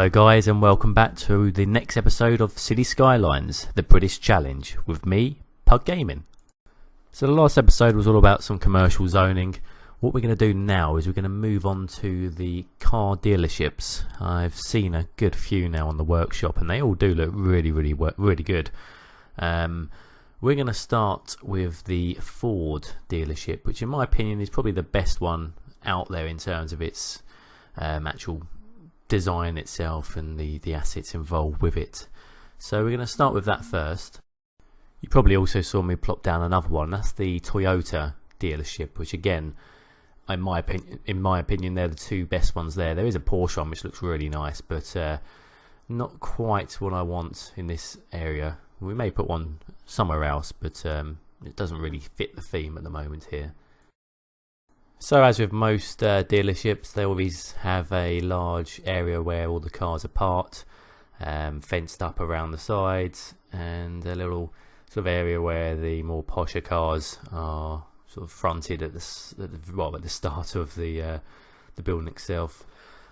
Hello guys, and welcome back to the next episode of City Skylines, the British Challenge, with me, Pug Gaming. So the last episode was all about some commercial zoning. What we're going to do now is we're going to move on to the car dealerships. I've seen a good few now on the workshop, and they all do look really good. We're going to start with the Ford dealership, which in my opinion is probably the best one out there in terms of its actual design itself and the assets involved with it. So we're going to start with that first. You probably also saw me plop down another one. That's the Toyota dealership, which again, in my opinion, they're the two best ones there. There is a Porsche one which looks really nice, but not quite what I want in this area. We may put one somewhere else, but it doesn't really fit the theme at the moment here. So as with most dealerships, they always have a large area where all the cars are parked, fenced up around the sides, and a little sort of area where the more posher cars are sort of fronted at the start of the building itself.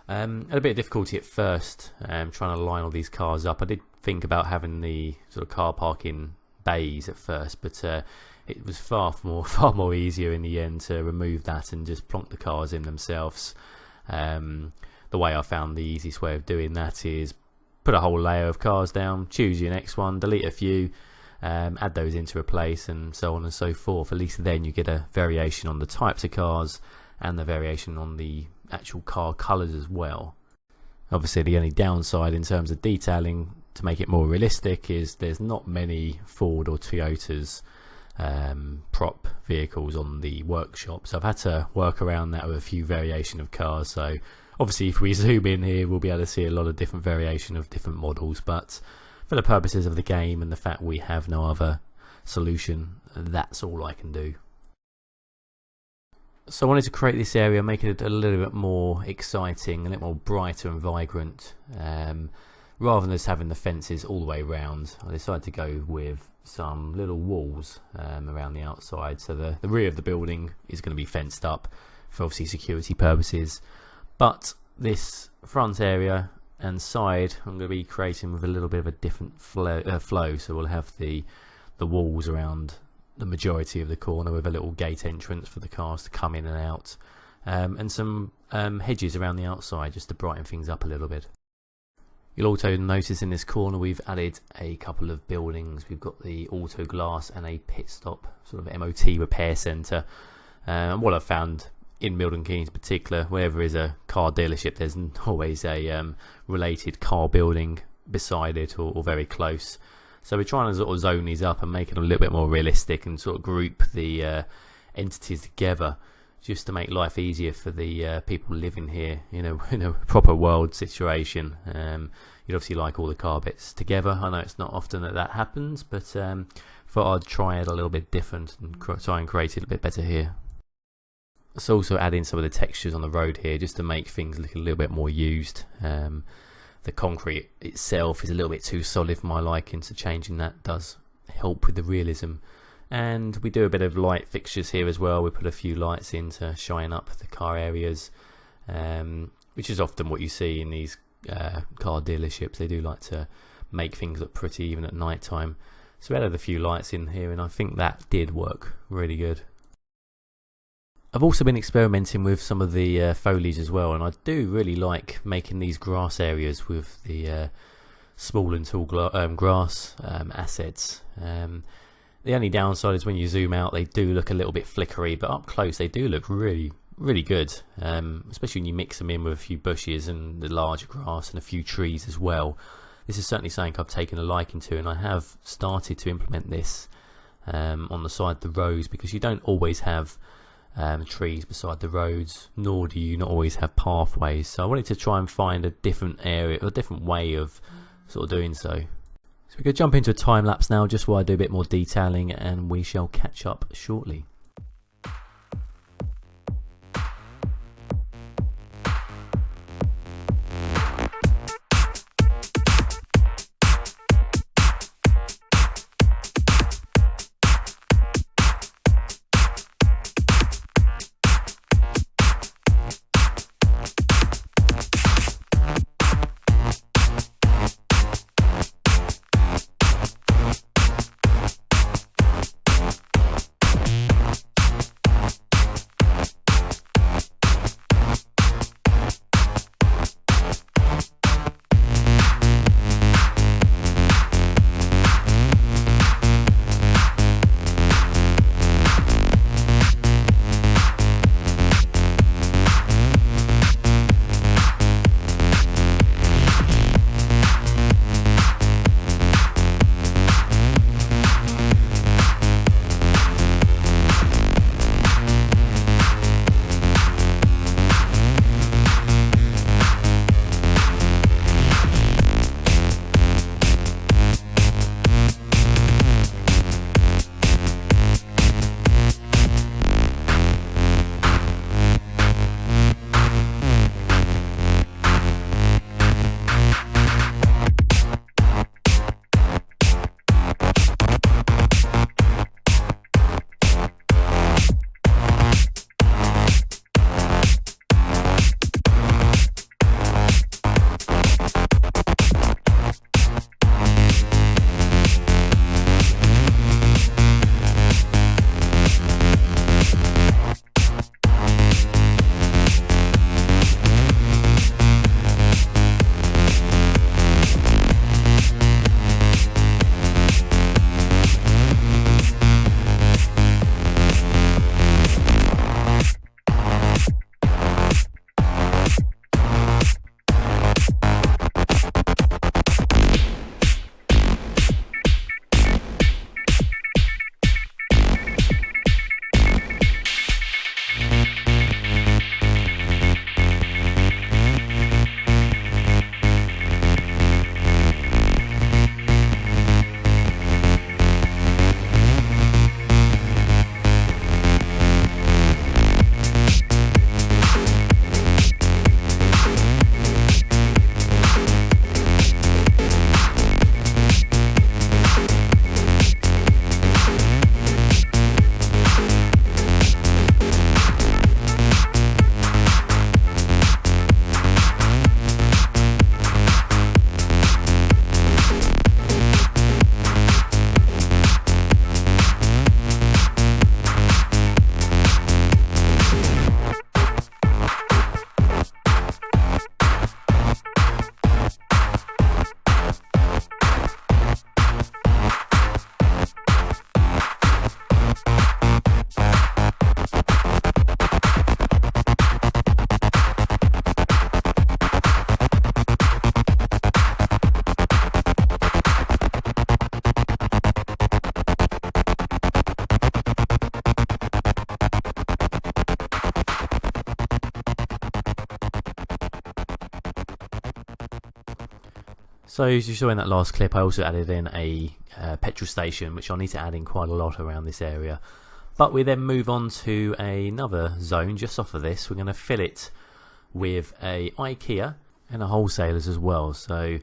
Had a bit of difficulty at first trying to line all these cars up. I did think about having the sort of car parking bays at first, but it was far more easier in the end to remove that and just plonk the cars in themselves. The way I found the easiest way of doing that is put a whole layer of cars down, choose your next one, delete a few, add those into a place, and so on and so forth. At least then you get a variation on the types of cars and the variation on the actual car colours as well. Obviously the only downside in terms of detailing to make it more realistic is there's not many Ford or Toyotas prop vehicles on the workshop, so I've had to work around that with a few variation of cars. So obviously if we zoom in here we'll be able to see a lot of different variation of different models, but for the purposes of the game and the fact we have no other solution, that's all I can do. So I wanted to create this area, make it a little bit more exciting, a little more brighter and vibrant. Rather than just having the fences all the way around, I decided to go with some little walls around the outside. So the rear of the building is going to be fenced up for obviously security purposes, but this front area and side I'm going to be creating with a little bit of a different flow. So we'll have the walls around the majority of the corner with a little gate entrance for the cars to come in and out, and some hedges around the outside just to brighten things up a little bit. You'll also notice in this corner we've added a couple of buildings. We've got the auto glass and a pit stop, sort of MOT repair centre. What I've found in Milton Keynes in particular, wherever is a car dealership, there's always a related car building beside it or very close. So we're trying to sort of zone these up and make it a little bit more realistic and sort of group the entities together, just to make life easier for the people living here, in a proper world situation. You'd obviously like all the car bits together. I know it's not often that happens, but thought I'd try it a little bit different and try and create it a bit better here. Let's also add in some of the textures on the road here, just to make things look a little bit more used. The concrete itself is a little bit too solid for my liking, so changing that does help with the realism. And we do a bit of light fixtures here as well. We put a few lights in to shine up the car areas, which is often what you see in these car dealerships. They do like to make things look pretty even at night time. So we added a few lights in here, and I think that did work really good. I've also been experimenting with some of the foliage as well, and I do really like making these grass areas with the small and tall grass assets. The only downside is when you zoom out they do look a little bit flickery, but up close they do look really good, especially when you mix them in with a few bushes and the larger grass and a few trees as well. This is certainly something I've taken a liking to, and I have started to implement this on the side of the roads, because you don't always have trees beside the roads, nor do you not always have pathways. So I wanted to try and find a different area, a different way of sort of doing so. So we're going to jump into a time lapse now, just while I do a bit more detailing, and we shall catch up shortly. So as you saw in that last clip, I also added in a petrol station, which I'll need to add in quite a lot around this area. But we then move on to another zone just off of this. We're going to fill it with a Ikea and a wholesalers as well. So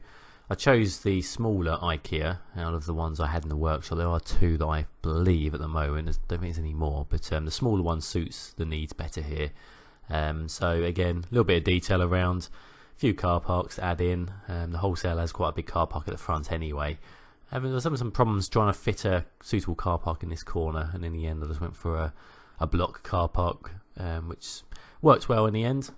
I chose the smaller Ikea out of the ones I had in the workshop. There are two that I believe at the moment. I don't think there's any more, but the smaller one suits the needs better here. So again, a little bit of detail around, a few car parks to add in. The wholesaler has quite a big car park at the front anyway. There was some problems trying to fit a suitable car park in this corner, and in the end I just went for a block car park, which worked well in the end.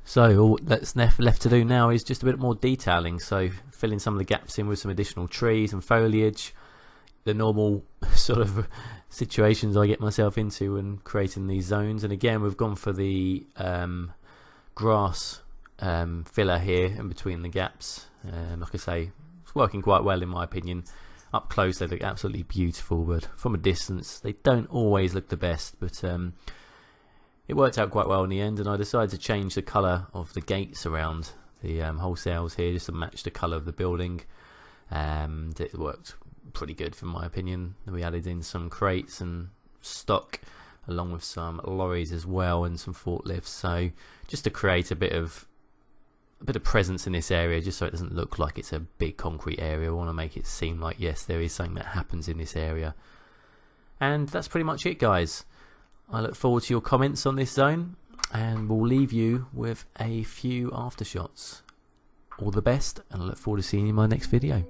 So all that's left to do now is just a bit more detailing, so filling some of the gaps in with some additional trees and foliage, the normal sort of situations I get myself into when creating these zones. And again, we've gone for the grass filler here in between the gaps. Like I say, it's working quite well in my opinion. Up close they look absolutely beautiful, but from a distance they don't always look the best, but it worked out quite well in the end, and I decided to change the colour of the gates around the wholesales here just to match the colour of the building, and it worked pretty good from my opinion. We added in some crates and stock along with some lorries as well and some forklifts, so just to create a bit of presence in this area, just so it doesn't look like it's a big concrete area. I want to make it seem like yes, there is something that happens in this area. And that's pretty much it, guys. I look forward to your comments on this zone, and we'll leave you with a few aftershots. All the best, and I look forward to seeing you in my next video.